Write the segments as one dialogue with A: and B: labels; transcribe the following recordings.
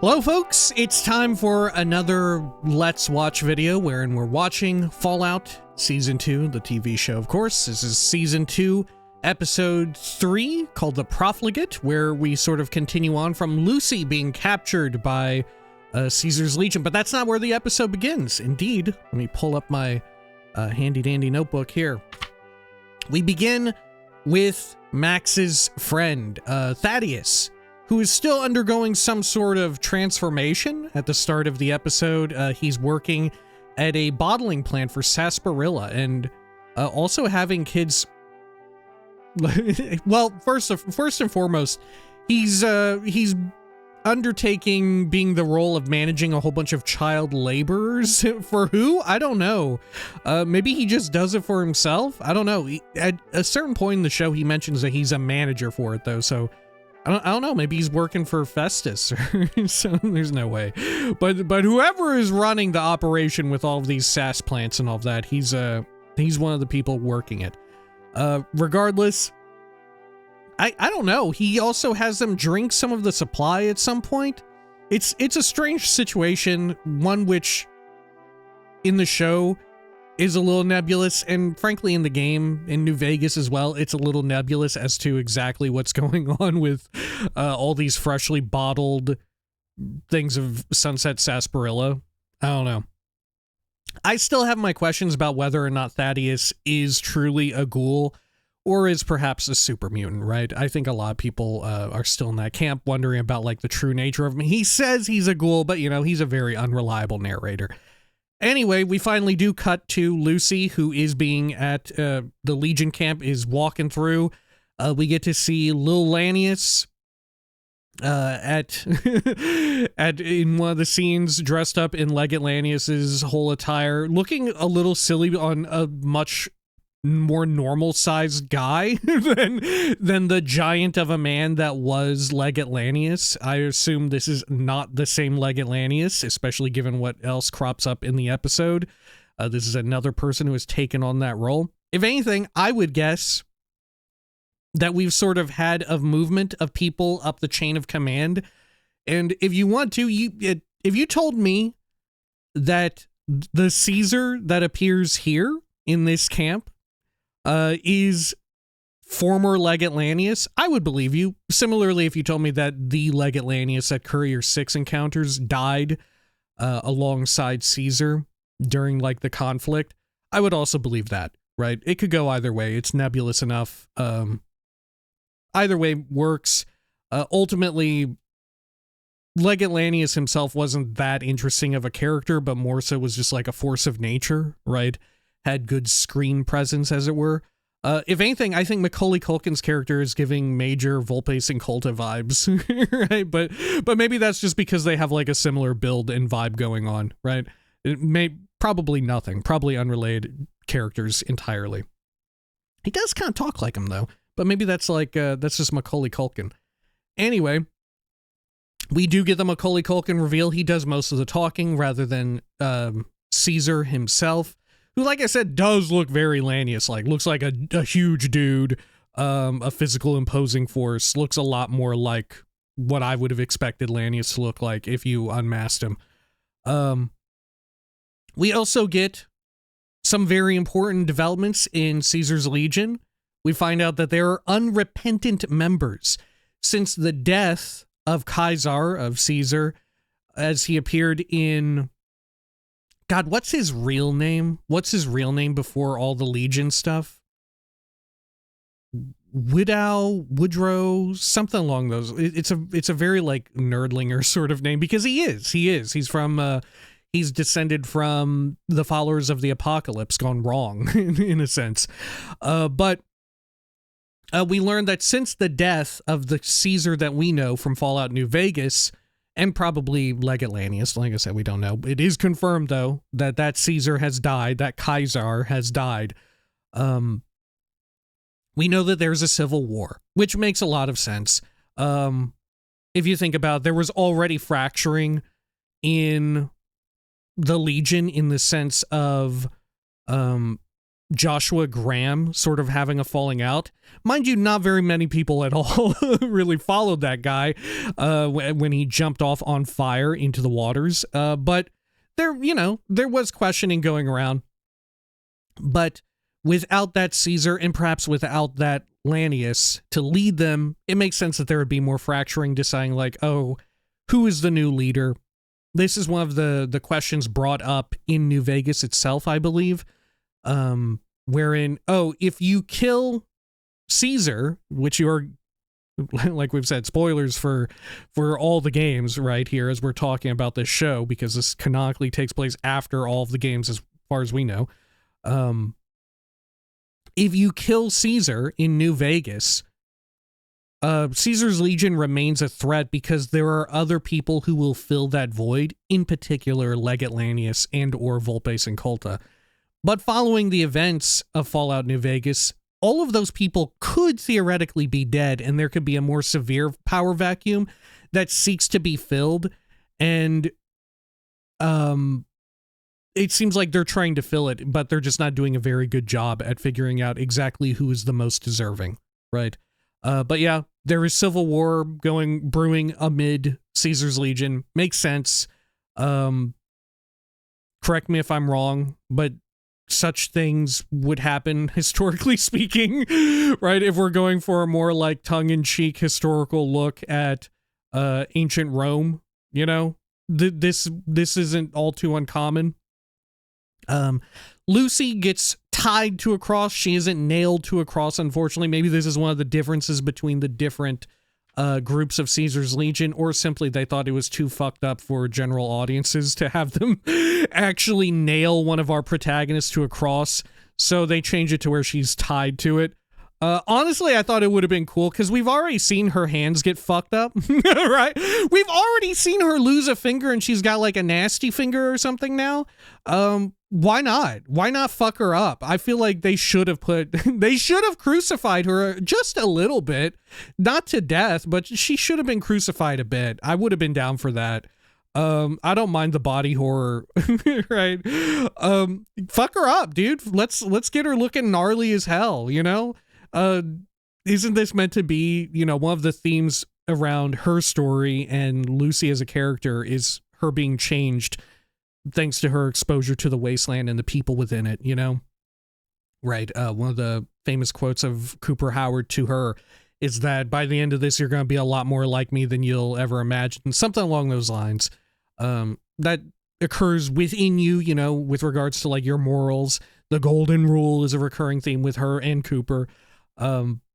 A: Hello folks, it's time for another Let's Watch video wherein we're watching Fallout Season 2, the TV show of course. This is Season 2, Episode 3, called The Profligate, where we sort of continue on from Lucy being captured by Caesar's Legion, but that's not where the episode begins. Indeed, let me pull up my handy-dandy notebook here. We begin with Max's friend, Thaddeus, who is still undergoing some sort of transformation at the start of the episode. He's working at a bottling plant for sarsaparilla and also having kids. Well, first and foremost, he's undertaking being the role of managing a whole bunch of child laborers. For who? I don't know. Maybe he just does it for himself? I don't know. At a certain point in the show, he mentions that he's a manager for it, though, so I don't know, maybe he's working for Festus, so there's no way. But whoever is running the operation with all of these SAS plants and all of that, he's one of the people working it. Regardless, I don't know. He also has them drink some of the supply at some point. It's a strange situation, one which in the show is a little nebulous, and frankly in the game, in New Vegas as well, it's a little nebulous as to exactly what's going on with all these freshly bottled things of Sunset Sarsaparilla. I don't know. I still have my questions about whether or not Thaddeus is truly a ghoul, or is perhaps a super mutant, right? I think a lot of people are still in that camp, wondering about, like, the true nature of him. He says he's a ghoul, but, you know, he's a very unreliable narrator. Anyway, we finally do cut to Lucy, who is being at the Legion camp, is walking through. We get to see Lil Lanius in one of the scenes, dressed up in Leggett Lanius's whole attire, looking a little silly on a much more normal-sized guy than the giant of a man that was Leggett Lanius. I assume this is not the same Leggett Lanius, especially given what else crops up in the episode. This is another person who has taken on that role. If anything, I would guess that we've sort of had a movement of people up the chain of command. And if you want to, if you told me that the Caesar that appears here in this camp is former Leggett Lanius, I would believe you. Similarly, if you told me that the Leggett Lanius at Courier 6 encounters died alongside Caesar during, like, the conflict, I would also believe that, right? It could go either way. It's nebulous enough. Either way works. Ultimately, Leggett Lanius himself wasn't that interesting of a character, but more so was just like a force of nature, right? Had good screen presence, as it were. If anything, I think Macaulay Culkin's character is giving major Volpe and Colta vibes, right? But maybe that's just because they have, like, a similar build and vibe going on, right? Probably nothing. Probably unrelated characters entirely. He does kind of talk like him, though. But maybe that's like, that's just Macaulay Culkin. Anyway, we do get the Macaulay Culkin reveal. He does most of the talking rather than Caesar himself, who, like I said, does look very Lanius-like. Looks like a huge dude, a physical imposing force. Looks a lot more like what I would have expected Lanius to look like if you unmasked him. We also get some very important developments in Caesar's Legion. We find out that there are unrepentant members. Since the death of Caesar, of Caesar, as he appeared in... God, what's his real name? What's his real name before all the Legion stuff? Woodrow, something along those. It's a very, like, nerdlinger sort of name, because he is. He's from, he's descended from the followers of the apocalypse gone wrong, in a sense. But we learned that since the death of the Caesar that we know from Fallout New Vegas, and probably Leggett Lanius, like I said, we don't know. It is confirmed, though, that Caesar has died, that Kaiser has died. We know that there's a civil war, which makes a lot of sense. If you think about it, there was already fracturing in the Legion in the sense of Joshua Graham sort of having a falling out. Mind you, not very many people at all really followed that guy when he jumped off on fire into the waters. But there was questioning going around. But without that Caesar, and perhaps without that Lanius to lead them, it makes sense that there would be more fracturing, deciding like, oh, who is the new leader? This is one of the questions brought up in New Vegas itself, I believe, wherein, oh, if you kill Caesar, which you are, like we've said, spoilers for all the games right here as we're talking about this show, because this canonically takes place after all of the games as far as we know. If you kill Caesar in New Vegas, Caesar's Legion remains a threat because there are other people who will fill that void, in particular Legate Lanius and or Volpes and Colta. But following the events of Fallout New Vegas, all of those people could theoretically be dead, and there could be a more severe power vacuum that seeks to be filled, and it seems like they're trying to fill it, but they're just not doing a very good job at figuring out exactly who is the most deserving, right? But yeah, there is civil war brewing amid Caesar's Legion. Makes sense. Correct me if I'm wrong, but such things would happen, historically speaking, right? If we're going for a more like tongue-in-cheek historical look at ancient Rome, this isn't all too uncommon. Lucy gets tied to a cross. She isn't nailed to a cross, unfortunately. Maybe this is one of the differences between the different groups of Caesar's Legion, or simply they thought it was too fucked up for general audiences to have them actually nail one of our protagonists to a cross, so they change it to where she's tied to it. Honestly, I thought it would have been cool because we've already seen her hands get fucked up, right? We've already seen her lose a finger and she's got like a nasty finger or something now. Why not? Why not fuck her up? I feel like they should have crucified her just a little bit, not to death, but she should have been crucified a bit. I would have been down for that. I don't mind the body horror, right? Fuck her up, dude. Let's get her looking gnarly as hell, Isn't this meant to be, one of the themes around her story and Lucy as a character is her being changed thanks to her exposure to the wasteland and the people within it, Right. One of the famous quotes of Cooper Howard to her is that by the end of this, you're going to be a lot more like me than you'll ever imagine. Something along those lines. That occurs within you, with regards to like your morals. The golden rule is a recurring theme with her and Cooper.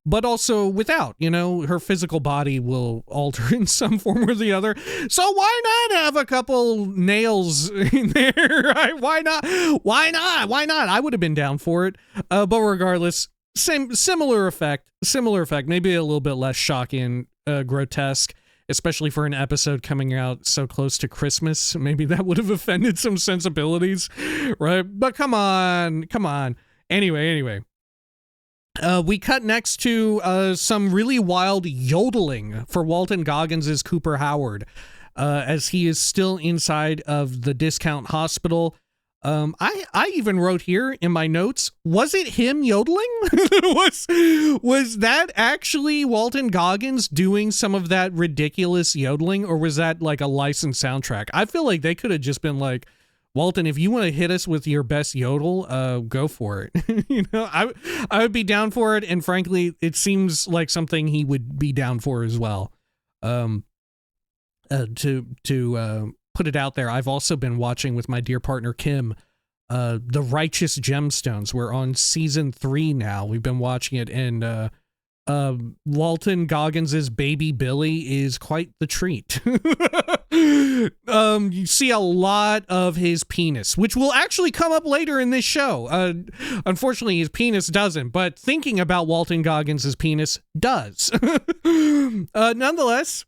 A: But also without, her physical body will alter in some form or the other. So why not have a couple nails in there, right? Why not? I would have been down for it. But regardless, similar effect, maybe a little bit less shocking, grotesque, especially for an episode coming out so close to Christmas. Maybe that would have offended some sensibilities, right? But come on. Anyway. We cut next to some really wild yodeling for Walton Goggins' Cooper Howard, as he is still inside of the discount hospital. I even wrote here in my notes, was it him yodeling? was that actually Walton Goggins doing some of that ridiculous yodeling, or was that like a licensed soundtrack? I feel like they could have just been like, Walton, if you want to hit us with your best yodel, go for it. I would be down for it, and frankly, it seems like something he would be down for as well. To put it out there, I've also been watching with my dear partner Kim, The Righteous Gemstones. We're on season 3 now. We've been watching it, and Walton Goggins' baby Billy is quite the treat. You see a lot of his penis, which will actually come up later in this show. Unfortunately, his penis doesn't, but thinking about Walton Goggins' penis does. Nonetheless,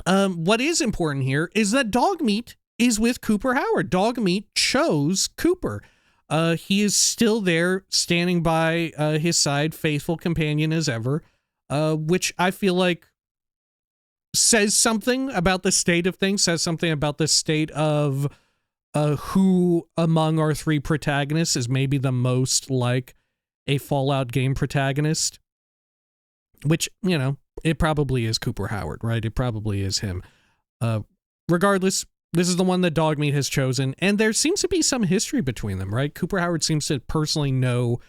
A: what is important here is that Dogmeat is with Cooper Howard. Dogmeat chose Cooper. He is still there, standing by his side, faithful companion as ever, which I feel like says something about the state of things, says something about the state of who among our three protagonists is maybe the most like a Fallout game protagonist, which, you know, it probably is Cooper Howard, right? It probably is him. Regardless, this is the one that Dogmeat has chosen, and there seems to be some history between them, right? Cooper Howard seems to personally know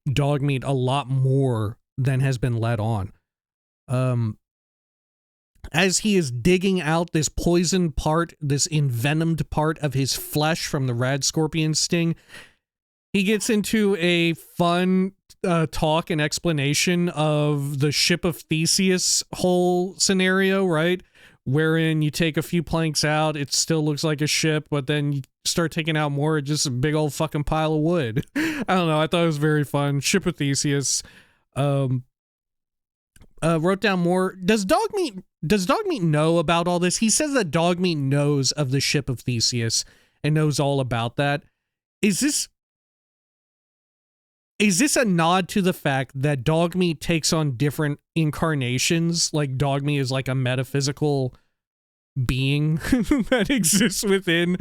A: Dogmeat a lot more than has been let on. As he is digging out this poisoned part, this envenomed part of his flesh from the rad scorpion sting, he gets into a fun talk and explanation of the Ship of Theseus whole scenario, right? Wherein you take a few planks out, it still looks like a ship, but then you start taking out more, just a big old fucking pile of wood. I don't know, I thought it was very fun. Ship of Theseus. Wrote down more. Does Dogmeat know about all this? He says that Dogmeat knows of the Ship of Theseus and knows all about that. Is this a nod to the fact that Dogmeat takes on different incarnations? Like Dogmeat is like a metaphysical being that exists within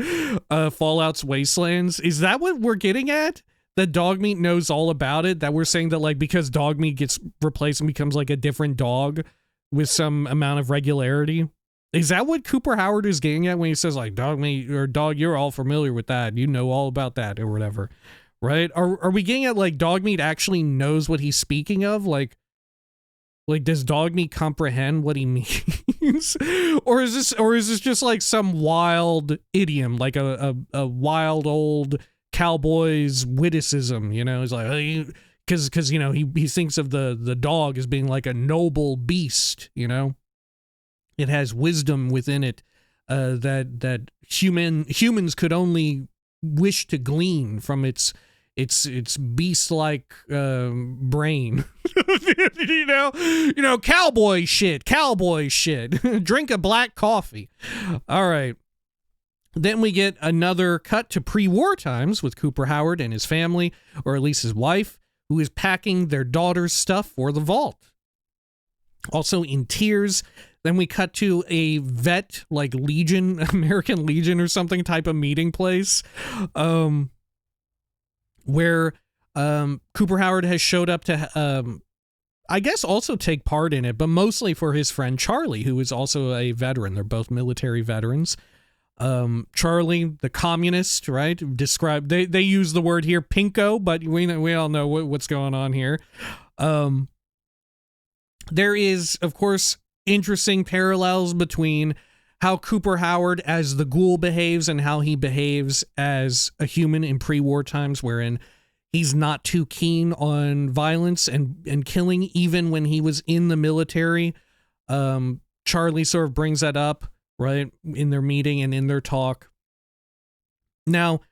A: Fallout's wastelands? Is that what we're getting at? That Dogmeat knows all about it? That we're saying that, like, because Dogmeat gets replaced and becomes like a different dog with some amount of regularity? Is that what Cooper Howard is getting at when he says, like, Dogmeat or dog, you're all familiar with that, you know all about that or whatever, right? Are we getting at, like, Dogmeat actually knows what he's speaking of? Like does Dogmeat comprehend what he means? or is this just like some wild idiom, like a wild old cowboy's witticism, you know? He's like, because you know, he thinks of the dog as being like a noble beast, you know? It has wisdom within it that humans could only wish to glean from its beast-like brain. you know, cowboy shit. Drink a black coffee. All right. Then we get another cut to pre-war times with Cooper Howard and his family, or at least his wife, who is packing their daughter's stuff for the vault. Also in tears. Then we cut to a vet, like Legion, American Legion or something type of meeting place, where Cooper Howard has showed up to, I guess, also take part in it, but mostly for his friend Charlie, who is also a veteran. They're both military veterans. Charlie, the communist, right? They use the word here, pinko, but we all know what's going on here. There is, of course, interesting parallels between how Cooper Howard as the ghoul behaves and how he behaves as a human in pre-war times, wherein he's not too keen on violence and killing, even when he was in the military. Charlie sort of brings that up, right, in their meeting and in their talk. Now,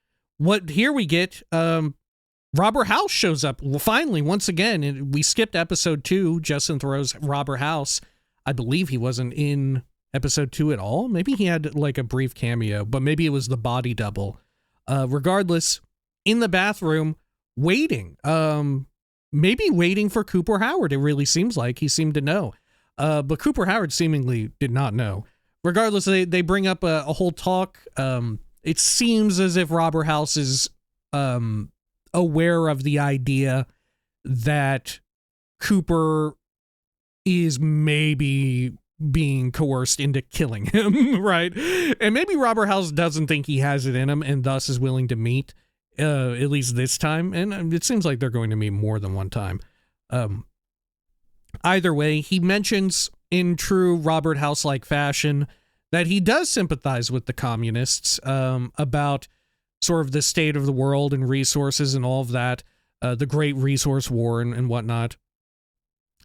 A: here we get, Robert House shows up. Well, finally, once again, we skipped episode 2. Justin throws Robert House. I believe he wasn't in episode 2 at all. Maybe he had like a brief cameo, but maybe it was the body double. Regardless, in the bathroom, waiting. Maybe waiting for Cooper Howard. It really seems like he seemed to know. But Cooper Howard seemingly did not know. Regardless, they bring up a whole talk. It seems as if Robert House is aware of the idea that Cooper is maybe being coerced into killing him, right? And maybe Robert House doesn't think he has it in him and thus is willing to meet, at least this time. And it seems like they're going to meet more than one time. Either way, he mentions in true Robert House-like fashion that he does sympathize with the communists about sort of the state of the world and resources and all of that, the Great Resource War and whatnot.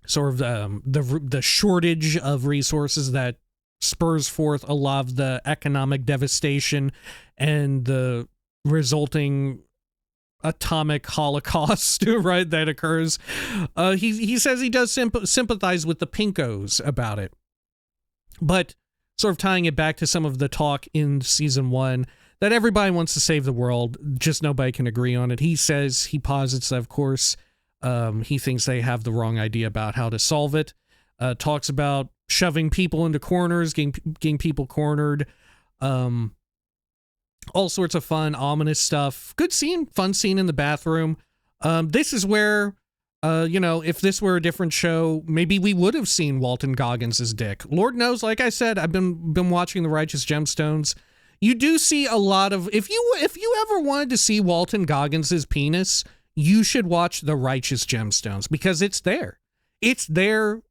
A: Sort of the shortage of resources that spurs forth a lot of the economic devastation and the resulting atomic holocaust, right, that occurs. He says he does sympathize with the pinkos about it. But sort of tying it back to some of the talk in season 1, that everybody wants to save the world, just nobody can agree on it. He posits that, of course, he thinks they have the wrong idea about how to solve it. Talks about shoving people into corners, getting people cornered. All sorts of fun, ominous stuff. Good scene, fun scene in the bathroom. This is where, if this were a different show, maybe we would have seen Walton Goggins' dick. Lord knows, like I said, I've been watching The Righteous Gemstones. You do see a lot of, if you ever wanted to see Walton Goggins' penis, you should watch The Righteous Gemstones, because it's there. It's there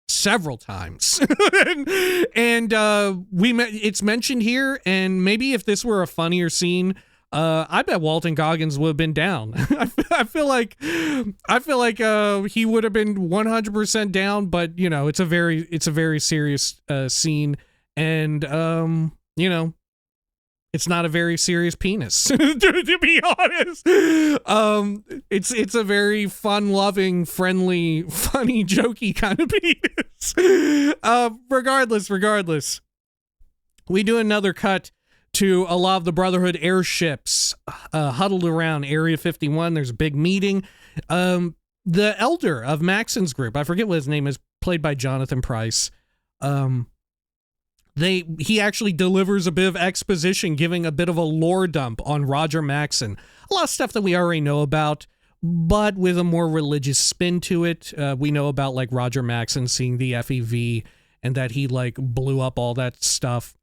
A: several times. and it's mentioned here, and maybe if this were a funnier scene, I bet Walton Goggins would have been down. I feel like he would have been 100% down, but it's a very serious scene, and it's not a very serious penis, to be honest. It's a very fun-loving, friendly, funny, jokey kind of penis. Regardless, we do another cut to a lot of the Brotherhood airships huddled around Area 51. There's a big meeting. The elder of Maxon's group, I forget what his name is, played by Jonathan Pryce. He actually delivers a bit of exposition, giving a bit of a lore dump on Roger Maxon. A lot of stuff that we already know about, but with a more religious spin to it. We know about like Roger Maxon seeing the FEV and that he like blew up all that stuff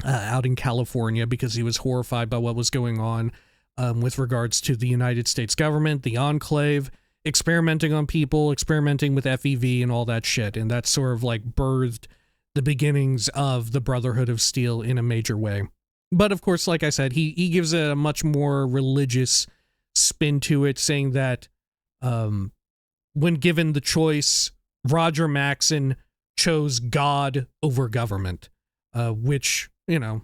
A: out in California because he was horrified by what was going on with regards to the United States government, the Enclave, experimenting on people, experimenting with FEV and all that shit. And that sort of like birthed the beginnings of the Brotherhood of Steel in a major way. But of course, like I said, he gives a much more religious spin to it, saying that when given the choice, Roger Maxon chose God over government, which, we're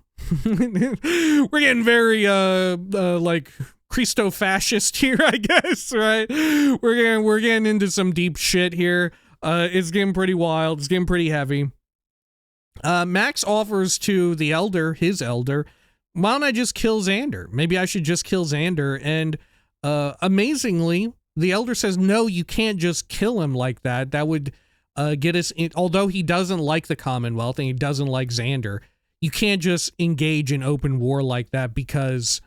A: getting very like Christo-fascist here, I guess, right? We're getting into some deep shit here. It's getting pretty wild. It's getting pretty heavy. Max offers to the elder, his elder, why don't I just kill Xander? Maybe I should just kill Xander. And amazingly, the elder says, no, you can't just kill him like that. That would get us in, although he doesn't like the Commonwealth and he doesn't like Xander, you can't just engage in open war like that, because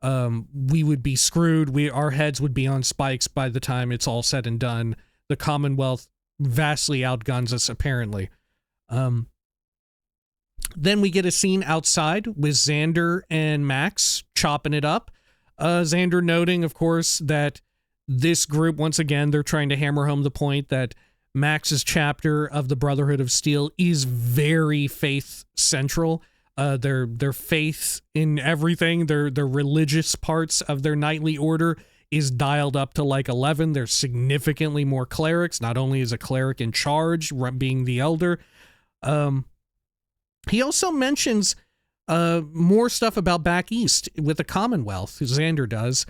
A: we would be screwed. Our heads would be on spikes by the time it's all said and done. The Commonwealth vastly outguns us, apparently. Then we get a scene outside with Xander and Max chopping it up. Xander noting, of course, that this group, once again, they're trying to hammer home the point that Max's chapter of the Brotherhood of Steel is very faith central. Their faith in everything, their religious parts of their knightly order is dialed up to like 11. There's significantly more clerics. Not only is a cleric in charge, being the elder, he also mentions more stuff about back east with the Commonwealth, Xander does,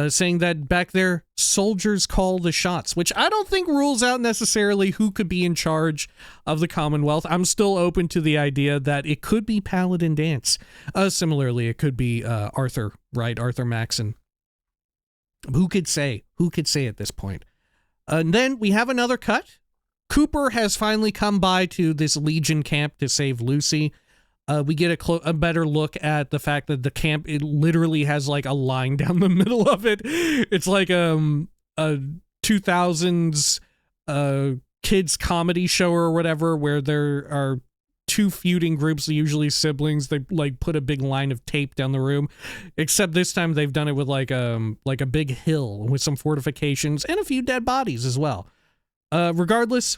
A: saying that back there, soldiers call the shots, which I don't think rules out necessarily who could be in charge of the Commonwealth. I'm still open to the idea that it could be Paladin Dance. Similarly, it could be Arthur, right? Arthur Maxon. Who could say? Who could say at this point? And then we have another cut. Cooper has finally come by to this Legion camp to save Lucy. We get a better look at the fact that the camp, it literally has like a line down the middle of it. It's like a 2000s kids comedy show or whatever, where there are two feuding groups, usually siblings. They like put a big line of tape down the room, except this time they've done it with like a big hill with some fortifications and a few dead bodies as well. Regardless,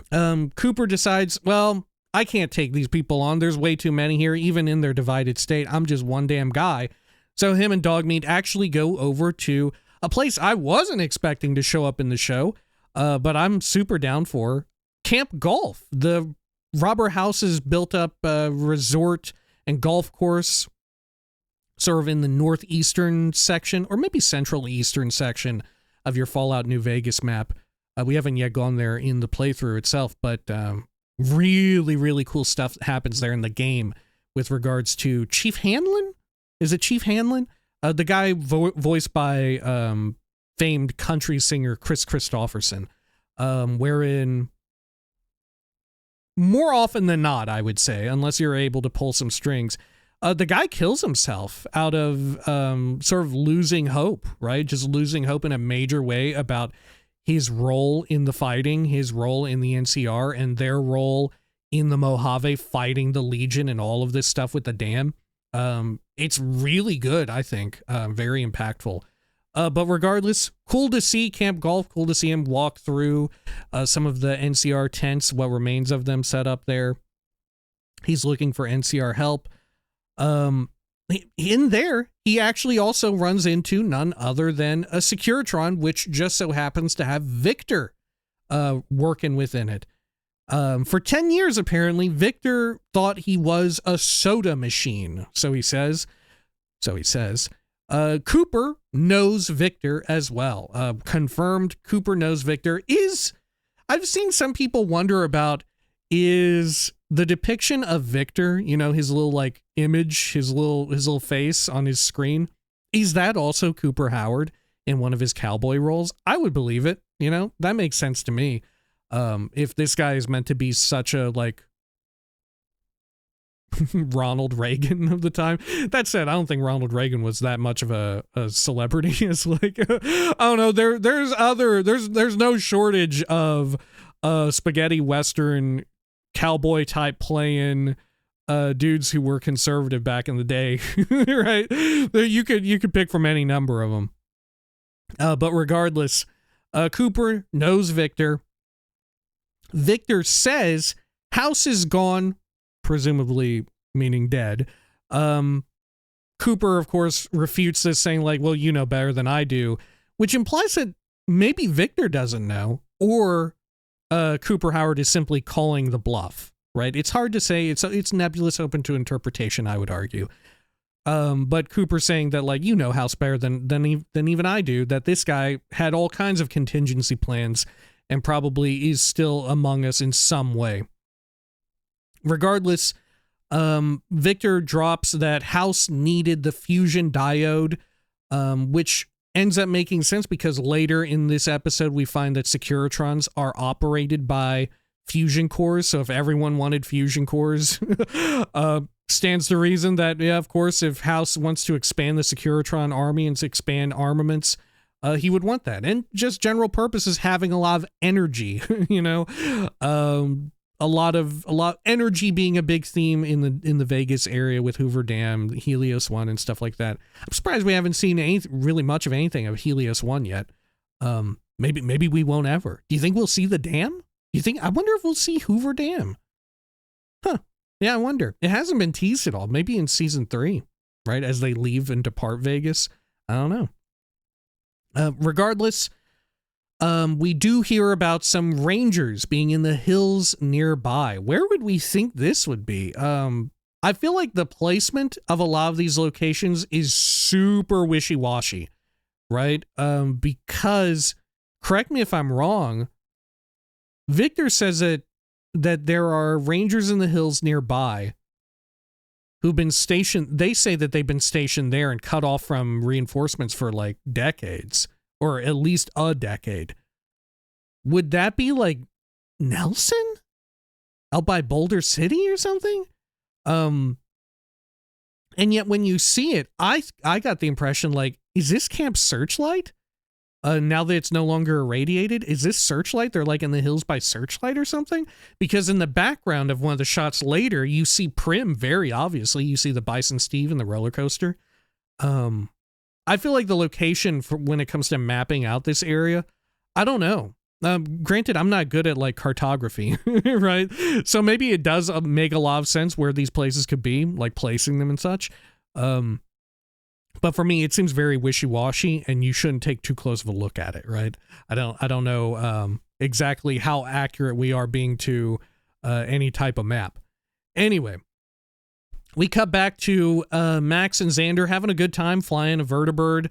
A: Cooper decides, well, I can't take these people on. There's way too many here, even in their divided state. I'm just one damn guy. So him and Dogmeat actually go over to a place I wasn't expecting to show up in the show, but I'm super down for. Camp Golf, the Robber House's built-up resort and golf course, sort of in the northeastern section, or maybe central eastern section of your Fallout New Vegas map. We haven't yet gone there in the playthrough itself, but really, really cool stuff happens there in the game with regards to Chief Hanlon? Is it Chief Hanlon? The guy voiced by famed country singer Chris Christopherson, wherein more often than not, I would say, unless you're able to pull some strings, The guy kills himself out of sort of losing hope, right? Just losing hope in a major way about his role in the fighting, his role in the NCR, and their role in the Mojave fighting the Legion and all of this stuff with the dam. It's really good, I think. Very impactful. But regardless, cool to see Camp Golf, cool to see him walk through some of the NCR tents, what remains of them set up there. He's looking for NCR help. In there, he actually also runs into none other than a Securitron, which just so happens to have Victor working within it. For 10 years, apparently, Victor thought he was a soda machine, so he says. Cooper knows Victor as well. Confirmed Cooper knows Victor. I've seen some people wonder about, is the depiction of Victor, you know, his little like image, his little face on his screen, is that also Cooper Howard in one of his cowboy roles? I would believe it. You know, that makes sense to me. If this guy is meant to be such a like Ronald Reagan of the time. That said, I don't think Ronald Reagan was that much of a celebrity as like I don't know. There's no shortage of spaghetti western cowboy type playing dudes who were conservative back in the day, right? You could pick from any number of them. But regardless, Cooper knows Victor. Victor says house is gone, presumably meaning dead. Cooper, of course, refutes this, saying like, well, you know better than I do, which implies that maybe Victor doesn't know, or Cooper Howard is simply calling the bluff, right? It's hard to say. It's nebulous, open to interpretation, I would argue. But Cooper saying that, like, you know house better than even I do, that this guy had all kinds of contingency plans and probably is still among us in some way. Regardless, Victor drops that House needed the fusion diode, which ends up making sense because later in this episode we find that Securitrons are operated by fusion cores. So if everyone wanted fusion cores, stands to reason that, yeah, of course, if House wants to expand the Securitron army and to expand armaments, he would want that. And just general purposes, having a lot of energy, you know, a lot energy being a big theme in the Vegas area with Hoover Dam, Helios 1 and stuff like that. I'm surprised we haven't seen really much of anything of Helios 1 yet. Maybe we won't ever. Do you think we'll see the dam? I wonder if we'll see Hoover Dam. Huh. Yeah, I wonder. It hasn't been teased at all. Maybe in season 3, right? As they leave and depart Vegas. I don't know. Regardless, we do hear about some Rangers being in the hills nearby. Where would we think this would be? I feel like the placement of a lot of these locations is super wishy-washy, right? Because, correct me if I'm wrong, Victor says that there are Rangers in the hills nearby who've been stationed. They say that they've been stationed there and cut off from reinforcements for like decades, or at least a decade. Would that be like Nelson out by Boulder City or something? And yet when you see it, I got the impression like, is this Camp Searchlight? Now that it's no longer irradiated, is this Searchlight? They're like in the hills by Searchlight or something? Because in the background of one of the shots later, you see Prim very obviously. You see the Bison Steve and the roller coaster. I feel like the location for when it comes to mapping out this area, I don't know. Granted, I'm not good at like cartography, right? So maybe it does make a lot of sense where these places could be, like placing them and such. But for me, it seems very wishy-washy, and you shouldn't take too close of a look at it, right? I don't know exactly how accurate we are being to any type of map. Anyway, we cut back to Max and Xander having a good time flying a vertibird.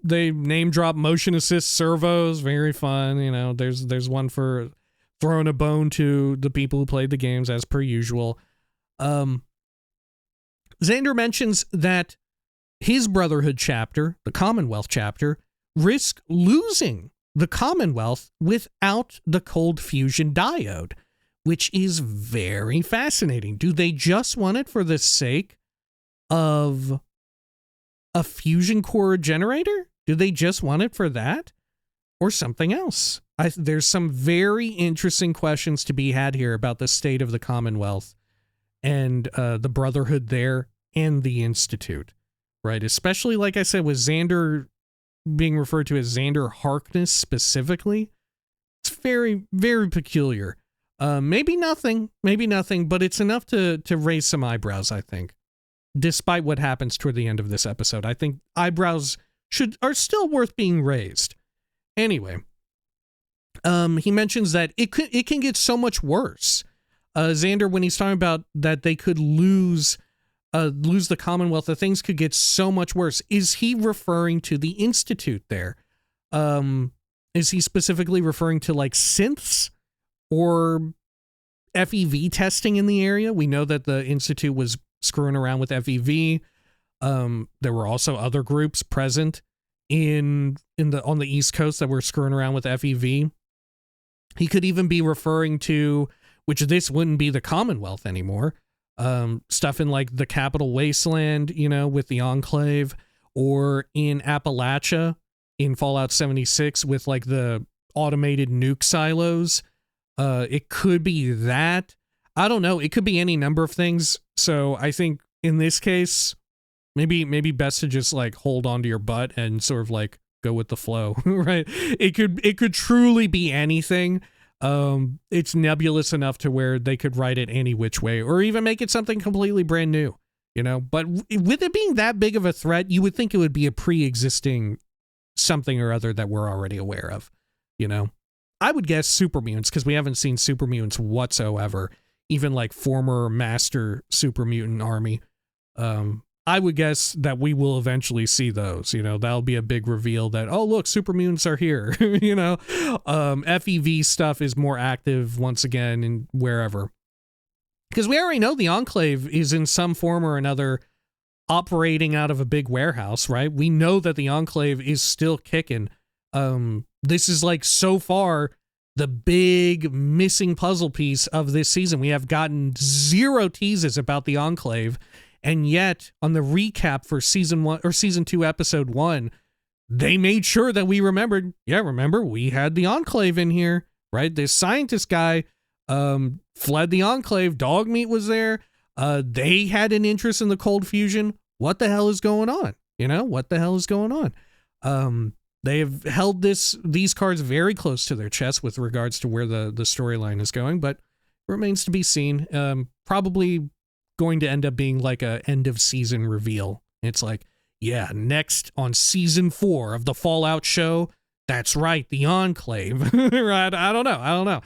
A: They name drop motion assist servos, very fun. You know, there's one for throwing a bone to the people who played the games as per usual. Xander mentions that his Brotherhood chapter, the Commonwealth chapter, risk losing the Commonwealth without the cold fusion diode, which is very fascinating. Do they just want it for the sake of a fusion core generator? Do they just want it for that? Or something else? There's some very interesting questions to be had here about the state of the Commonwealth and the Brotherhood there and the Institute, right? Especially, like I said, with Xander being referred to as Xander Harkness specifically. It's very, very peculiar. Maybe nothing, but it's enough to raise some eyebrows, I think. Despite what happens toward the end of this episode, I think eyebrows are still worth being raised. Anyway, he mentions that it can get so much worse. Xander, when he's talking about that they could lose the Commonwealth, that things could get so much worse. Is he referring to the Institute there? Is he specifically referring to like synths or FEV testing in the area? We know that the Institute was screwing around with FEV. There were also other groups present on the East Coast that were screwing around with FEV. He could even be referring to, which this wouldn't be the Commonwealth anymore, stuff in like the Capital Wasteland, with the Enclave, or in Appalachia in Fallout 76 with like the automated nuke silos. It could be that. I don't know. It could be any number of things. So I think in this case, maybe best to just like hold on to your butt and sort of like go with the flow, right? It could truly be anything. It's nebulous enough to where they could write it any which way, or even make it something completely brand new, But with it being that big of a threat, you would think it would be a pre-existing something or other that we're already aware of, I would guess super mutants, because we haven't seen super mutants whatsoever, even like former master super mutant army. I would guess that we will eventually see those, that'll be a big reveal that, oh, look, super mutants are here, FEV stuff is more active once again and wherever. Because we already know the Enclave is in some form or another operating out of a big warehouse, right? We know that the Enclave is still kicking. This is like so far the big missing puzzle piece of this season. We have gotten zero teases about the Enclave. And yet, on the recap for season 1 or season 2, episode 1, they made sure that we remembered. Yeah, remember, we had the Enclave in here, right? This scientist guy fled the Enclave. Dogmeat was there. They had an interest in the cold fusion. What the hell is going on? What the hell is going on? They have held these cards very close to their chest with regards to where the storyline is going, but remains to be seen. Probably going to end up being like a end of season reveal. It's like, yeah, next on season 4 of the Fallout show, that's right, the Enclave. Right? I don't know.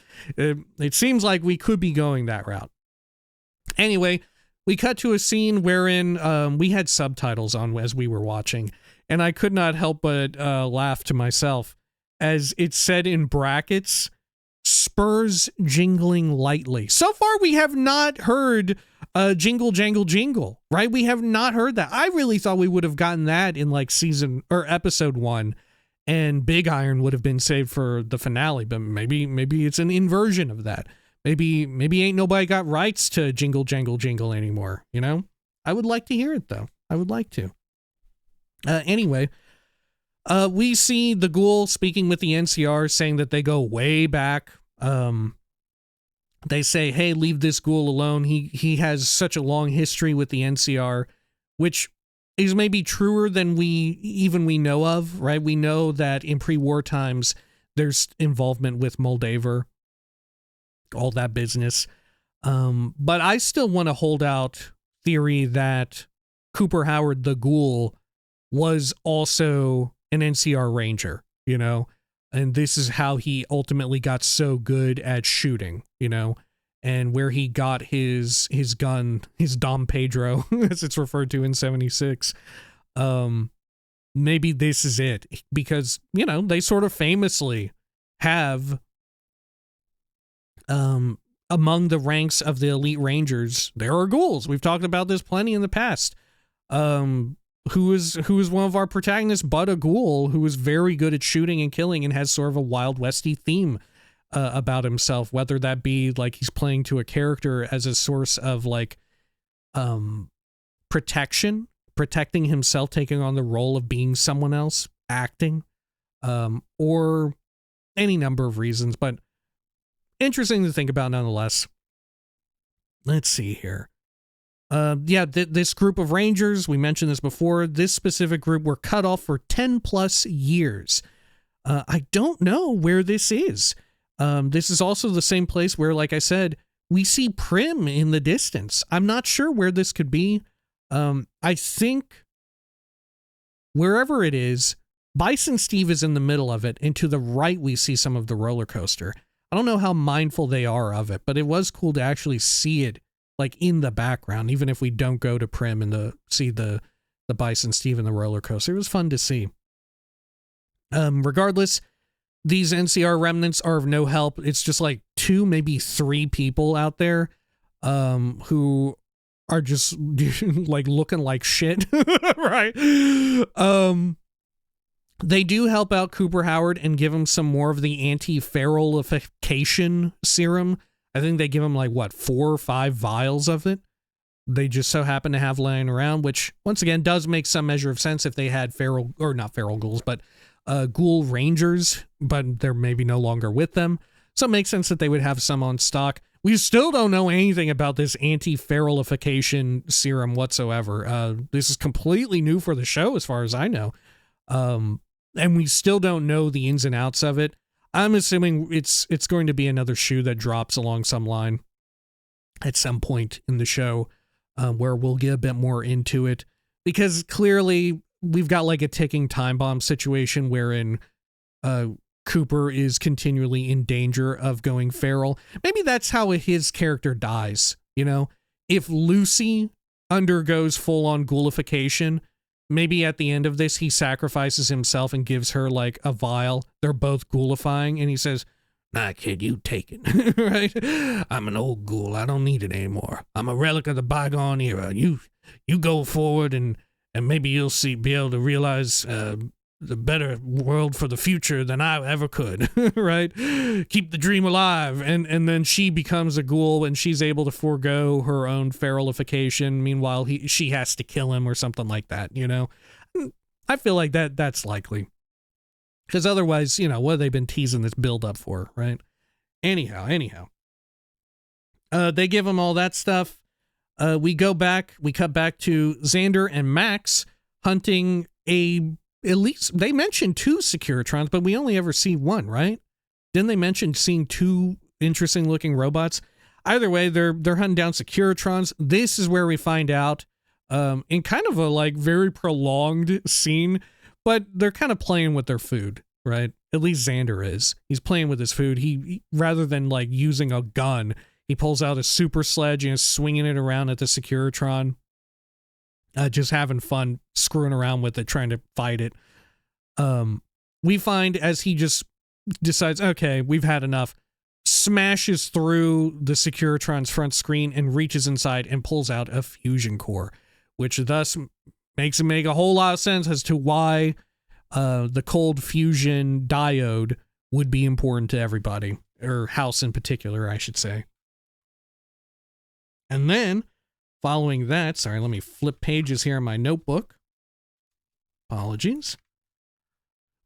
A: It seems like we could be going that route. Anyway, we cut to a scene wherein we had subtitles on as we were watching, and I could not help but laugh to myself as it said in brackets, spurs jingling lightly. So far, we have not heard jingle, jangle, jingle, right? We have not heard that. I really thought we would have gotten that in like season or episode 1, and Big Iron would have been saved for the finale, but maybe it's an inversion of that. Maybe ain't nobody got rights to jingle, jangle, jingle anymore, I would like to hear it, though. I would like to. Anyway, we see the Ghoul speaking with the NCR, saying that they go way back. They say, hey, leave this Ghoul alone. He has such a long history with the NCR, which is maybe truer than we know of, right? We know that in pre-war times, there's involvement with Moldaver, all that business. But I still want to hold out theory that Cooper Howard, the Ghoul, was also an NCR Ranger, and this is how he ultimately got so good at shooting, and where he got his gun, his Dom Pedro, as it's referred to in 76. Maybe this is it, because, they sort of famously have, among the ranks of the elite Rangers, there are ghouls. We've talked about this plenty in the past. Who is one of our protagonists, but a ghoul who is very good at shooting and killing and has sort of a Wild Westy theme about himself, whether that be like he's playing to a character as a source of like protecting himself, taking on the role of being someone else, acting, or any number of reasons, but interesting to think about nonetheless. Let's see here. This group of Rangers, we mentioned this before, this specific group were cut off for 10 plus years. I don't know where this is. This is also the same place where, like I said, we see Prim in the distance. I'm not sure where this could be. I think wherever it is, Bison Steve is in the middle of it, and to the right we see some of the roller coaster. I don't know how mindful they are of it, but it was cool to actually see it like in the background, even if we don't go to Prim and see the Bison Steve and the roller coaster. It was fun to see. Regardless, these NCR remnants are of no help. It's just like 2, maybe 3 people out there who are just like looking like shit, right? They do help out Cooper Howard and give him some more of the anti-feralification serum. I think they give him like, 4 or 5 vials of it. They just so happen to have lying around, which once again does make some measure of sense if they had not feral ghouls, but ghoul rangers, but they're maybe no longer with them. So it makes sense that they would have some on stock. We still don't know anything about this anti-feralification serum whatsoever. This is completely new for the show as far as I know. And we still don't know the ins and outs of it. I'm assuming it's going to be another shoe that drops along some line at some point in the show, where we'll get a bit more into it, because clearly we've got like a ticking time bomb situation wherein Cooper is continually in danger of going feral. Maybe that's how his character dies, you know? If Lucy undergoes full-on ghoulification, maybe at the end of this, he sacrifices himself and gives her like a vial. They're both ghoulifying, and he says, "Nah, kid, you take it." Right? "I'm an old ghoul. I don't need it anymore. I'm a relic of the bygone era. You go forward, and maybe you'll be able to realize the better world for the future than I ever could." Right? "Keep the dream alive." And then she becomes a ghoul, and she's able to forego her own feralification. Meanwhile, she has to kill him or something like that, you know? I feel like that's likely. Because otherwise, you know, what have they been teasing this build up for, right? Anyhow. They give him all that stuff. We cut back to Xander and Max hunting at least they mentioned 2 Securitrons, but we only ever see 1, right? Didn't they mention seeing 2 interesting looking robots? Either way, they're hunting down Securitrons. This is where we find out, in kind of a like very prolonged scene, but they're kind of playing with their food, right? At least Xander is. He's playing with his food. He rather than like using a gun, he pulls out a super sledge and is swinging it around at the Securitron. Just having fun screwing around with it, trying to fight it. We find as he just decides, okay, we've had enough, smashes through the Securitron's front screen and reaches inside and pulls out a fusion core, which thus makes it make a whole lot of sense as to why the cold fusion diode would be important to everybody, or House in particular, I should say. And then following that, sorry, let me flip pages here in my notebook. Apologies.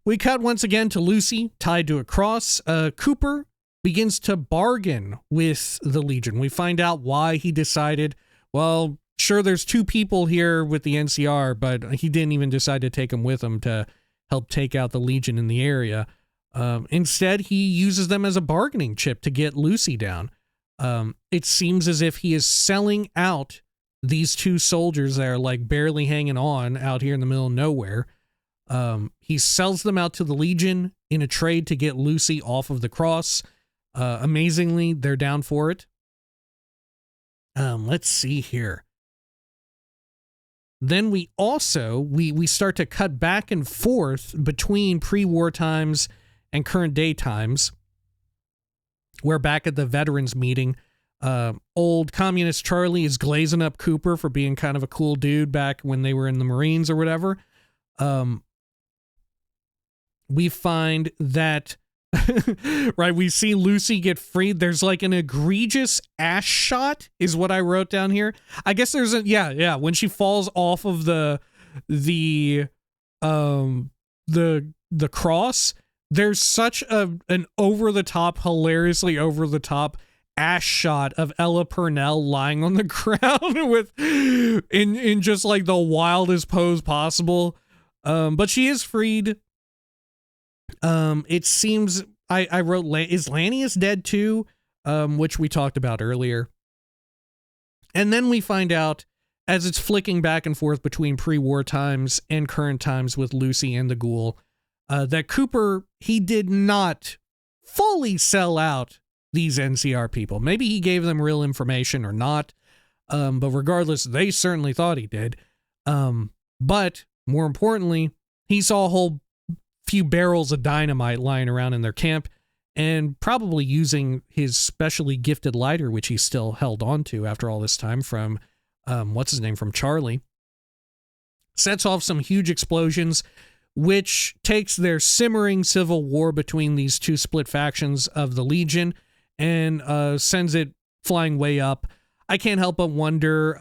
A: We cut once again to Lucy, tied to a cross. Cooper begins to bargain with the Legion. We find out why he decided, well, sure, there's 2 people here with the NCR, but he didn't even decide to take them with him to help take out the Legion in the area. Instead, he uses them as a bargaining chip to get Lucy down. It seems as if he is selling out these 2 soldiers that are like barely hanging on out here in the middle of nowhere. He sells them out to the Legion in a trade to get Lucy off of the cross. Amazingly, they're down for it. Let's see here. Then we also, we start to cut back and forth between pre-war times and current day times. We're back at the veterans meeting. Old communist Charlie is glazing up Cooper for being kind of a cool dude back when they were in the Marines or whatever. We find that Right, we see Lucy get freed. There's like an egregious ass shot is what I wrote down here. I guess there's a when she falls off of the cross, there's such an over the top, hilariously over the top ass shot of Ella Purnell lying on the ground with in just like the wildest pose possible. But she is freed. It seems I wrote, is Lanius dead too? Which we talked about earlier. And then we find out, as it's flicking back and forth between pre-war times and current times with Lucy and the Ghoul, that Cooper, he did not fully sell out these NCR people. Maybe he gave them real information or not. But regardless, they certainly thought he did. But more importantly, he saw a whole few barrels of dynamite lying around in their camp, and probably using his specially gifted lighter, which he still held on to after all this time from, what's his name, from Charlie, sets off some huge explosions, which takes their simmering civil war between these two split factions of the Legion and sends it flying way up. I can't help but wonder,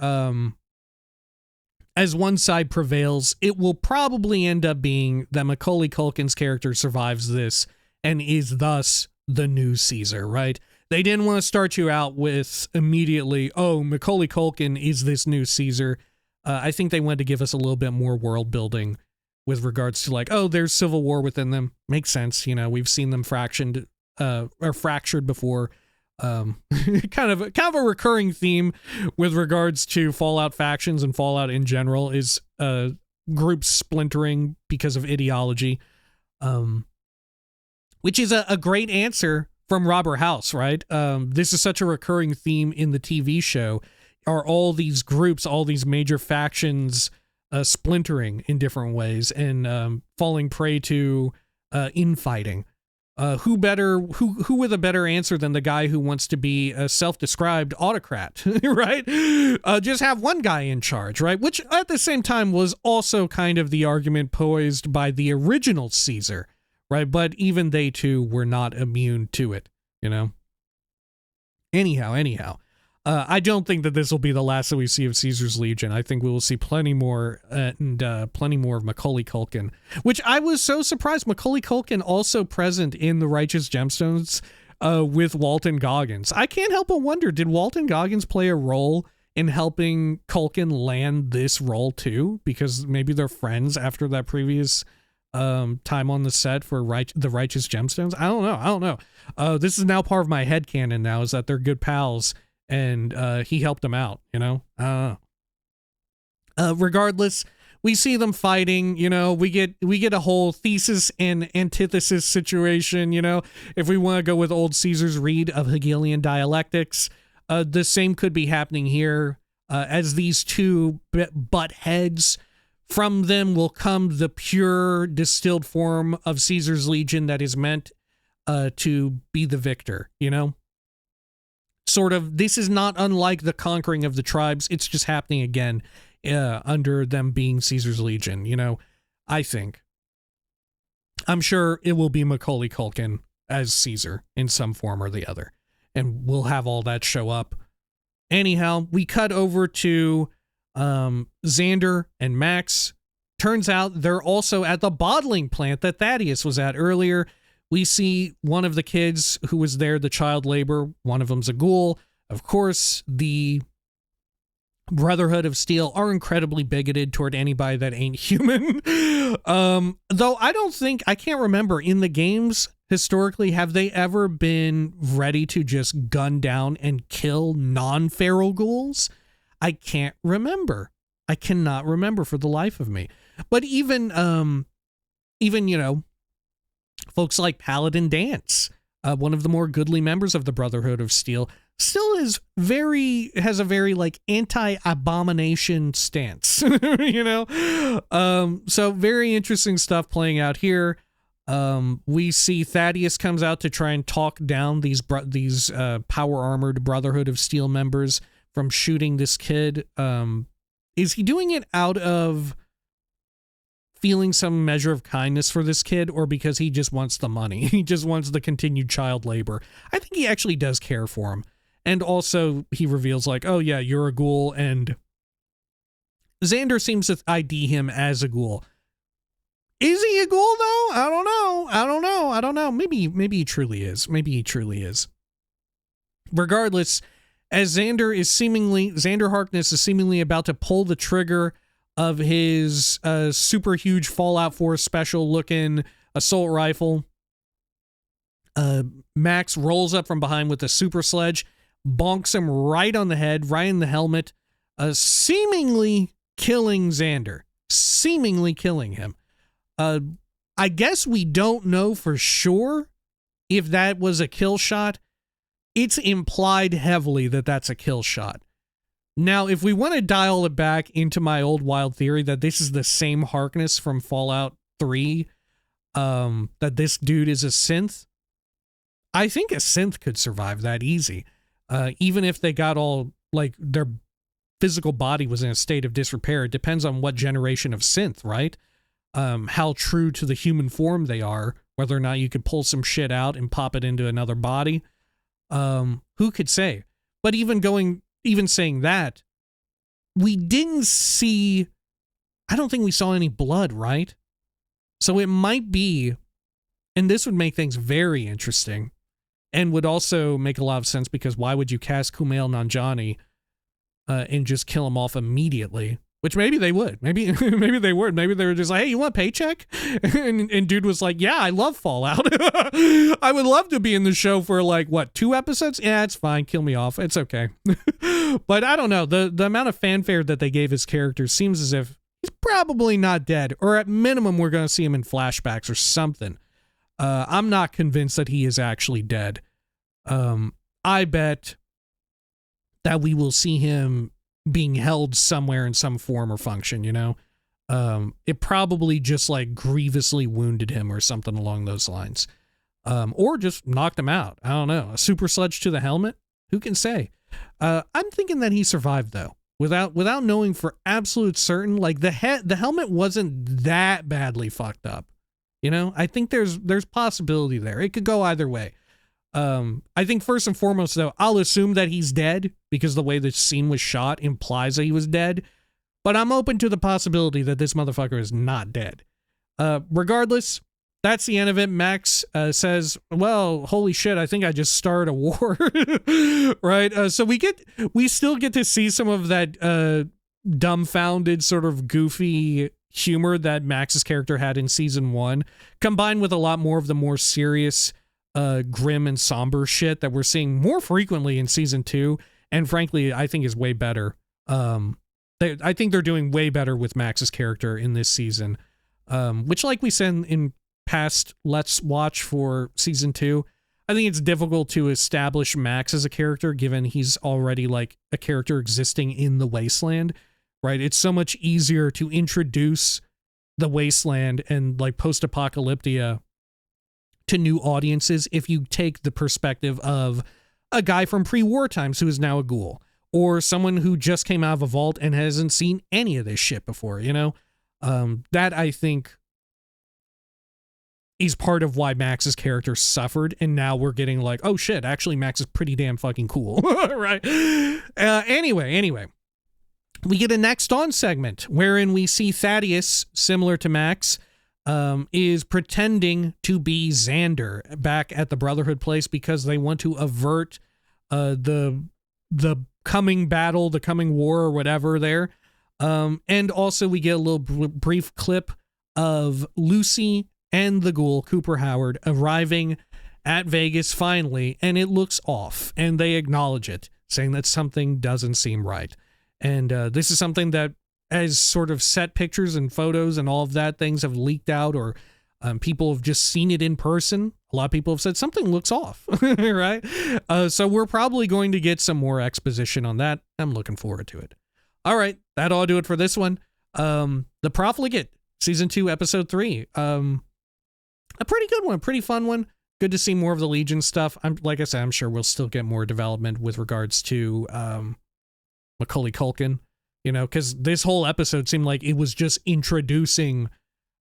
A: as one side prevails, it will probably end up being that Macaulay Culkin's character survives this and is thus the new Caesar, right? They didn't want to start you out with immediately, oh, Macaulay Culkin is this new Caesar. I think they wanted to give us a little bit more world building with regards to like, oh, there's civil war within them. Makes sense. You know, we've seen them fractured before. Kind of a recurring theme with regards to Fallout factions and Fallout in general is groups splintering because of ideology, which is a great answer from Robert House, right? This is such a recurring theme in the TV show. Are all these groups, all these major factions splintering in different ways and falling prey to infighting? Who with a better answer than the guy who wants to be a self-described autocrat, right? Just have one guy in charge, right? Which at the same time was also kind of the argument posed by the original Caesar, right? But even they too were not immune to it, you know? Anyhow. I don't think that this will be the last that we see of Caesar's Legion. I think we will see plenty more and plenty more of Macaulay Culkin, which I was so surprised. Macaulay Culkin also present in The Righteous Gemstones with Walton Goggins. I can't help but wonder, did Walton Goggins play a role in helping Culkin land this role too? Because maybe they're friends after that previous time on the set for The Righteous Gemstones. I don't know. This is now part of my headcanon now, is that they're good pals. And he helped them out, you know? Regardless, we see them fighting, you know, we get a whole thesis and antithesis situation, you know? If we want to go with old Caesar's read of Hegelian dialectics, the same could be happening here as these two butt heads. From them will come the pure distilled form of Caesar's Legion that is meant to be the victor, you know? Sort of, this is not unlike the conquering of the tribes. It's just happening again under them being Caesar's Legion, you know, I think. I'm sure it will be Macaulay Culkin as Caesar in some form or the other, and we'll have all that show up. Anyhow, we cut over to Xander and Max. Turns out they're also at the bottling plant that Thaddeus was at earlier. We see one of the kids who was there, the child labor. One of them's a ghoul. Of course, the Brotherhood of Steel are incredibly bigoted toward anybody that ain't human. Though I can't remember, in the games, historically, have they ever been ready to just gun down and kill non-feral ghouls? I can't remember. I cannot remember for the life of me. But even, you know, folks like Paladin Dance, one of the more goodly members of the Brotherhood of Steel, still has a very like anti-abomination stance, you know? So very interesting stuff playing out here. We see Thaddeus comes out to try and talk down these power-armored Brotherhood of Steel members from shooting this kid. Is he doing it out of feeling some measure of kindness for this kid or because he just wants the money. He just wants the continued child labor. I think he actually does care for him. And also he reveals like, oh yeah, you're a ghoul, and Xander seems to ID him as a ghoul. Is he a ghoul though? I don't know. Maybe he truly is. Regardless, as Xander Harkness is seemingly about to pull the trigger of his super huge Fallout 4 special looking assault rifle, Max rolls up from behind with a super sledge, bonks him right on the head, right in the helmet, seemingly killing Xander, seemingly killing him. I guess we don't know for sure if that was a kill shot. It's implied heavily that that's a kill shot. Now, if we want to dial it back into my old wild theory that this is the same Harkness from Fallout 3, that this dude is a synth, I think a synth could survive that easy. Even if they got all, like, their physical body was in a state of disrepair. It depends on what generation of synth, right? How true to the human form they are, whether or not you could pull some shit out and pop it into another body. Who could say? But even saying that, we didn't see, I don't think we saw any blood, right? So it might be, and this would make things very interesting, and would also make a lot of sense, because why would you cast Kumail Nanjiani and just kill him off immediately? Which maybe they would. Maybe they would. Maybe they were just like, hey, you want a paycheck? And dude was like, yeah, I love Fallout. I would love to be in the show for like, what, 2 episodes? Yeah, it's fine. Kill me off. It's okay. But I don't know. The amount of fanfare that they gave his character seems as if he's probably not dead. Or at minimum, we're going to see him in flashbacks or something. I'm not convinced that he is actually dead. I bet that we will see him being held somewhere in some form or function, you know? It probably just like grievously wounded him or something along those lines. Or just knocked him out. I don't know. A super sledge to the helmet? Who can say? I'm thinking that he survived though. Without knowing for absolute certain, like the helmet wasn't that badly fucked up. You know? I think there's possibility there. It could go either way. I think first and foremost, though, I'll assume that he's dead because the way the scene was shot implies that he was dead. But I'm open to the possibility that this motherfucker is not dead. Regardless, that's the end of it. Max says, well, holy shit, I think I just started a war. Right? So we still get to see some of that dumbfounded sort of goofy humor that Max's character had in season 1, combined with a lot more of the more serious grim and somber shit that we're seeing more frequently in season 2, and frankly I think is way better. I think they're doing way better with Max's character in this season, which, like we said in past Let's Watch for season 2, I think it's difficult to establish Max as a character given he's already like a character existing in the Wasteland, right? It's so much easier to introduce the Wasteland and like post-apocalyptia to new audiences if you take the perspective of a guy from pre-war times who is now a ghoul, or someone who just came out of a vault and hasn't seen any of this shit before, you know? That I think is part of why Max's character suffered, and now we're getting like, oh shit, actually Max is pretty damn fucking cool. Right? Anyway, we get a next on segment wherein we see Thaddeus, similar to Max, is pretending to be Xander back at the Brotherhood place because they want to avert the coming battle, the coming war or whatever there. And also we get a little brief clip of Lucy and the ghoul, Cooper Howard, arriving at Vegas finally, and it looks off, and they acknowledge it, saying that something doesn't seem right. And this is something that, as sort of set pictures and photos and all of that, things have leaked out, or people have just seen it in person. A lot of people have said something looks off, right? So we're probably going to get some more exposition on that. I'm looking forward to it. All right, that'll do it for this one. The Profligate, Season 2, Episode 3. A pretty good one, pretty fun one. Good to see more of the Legion stuff. Like I said, I'm sure we'll still get more development with regards to Macaulay Culkin. You know, because this whole episode seemed like it was just introducing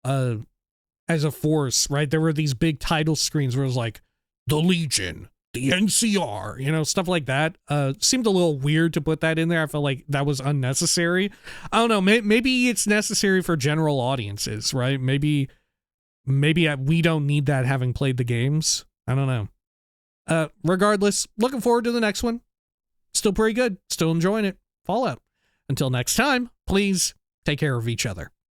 A: as a force, right? There were these big title screens where it was like the Legion, the NCR, you know, stuff like that. Seemed a little weird to put that in there. I felt like that was unnecessary. I don't know. Maybe it's necessary for general audiences, right? Maybe we don't need that having played the games. I don't know. Regardless, looking forward to the next one. Still pretty good. Still enjoying it. Fallout. Until next time, please take care of each other.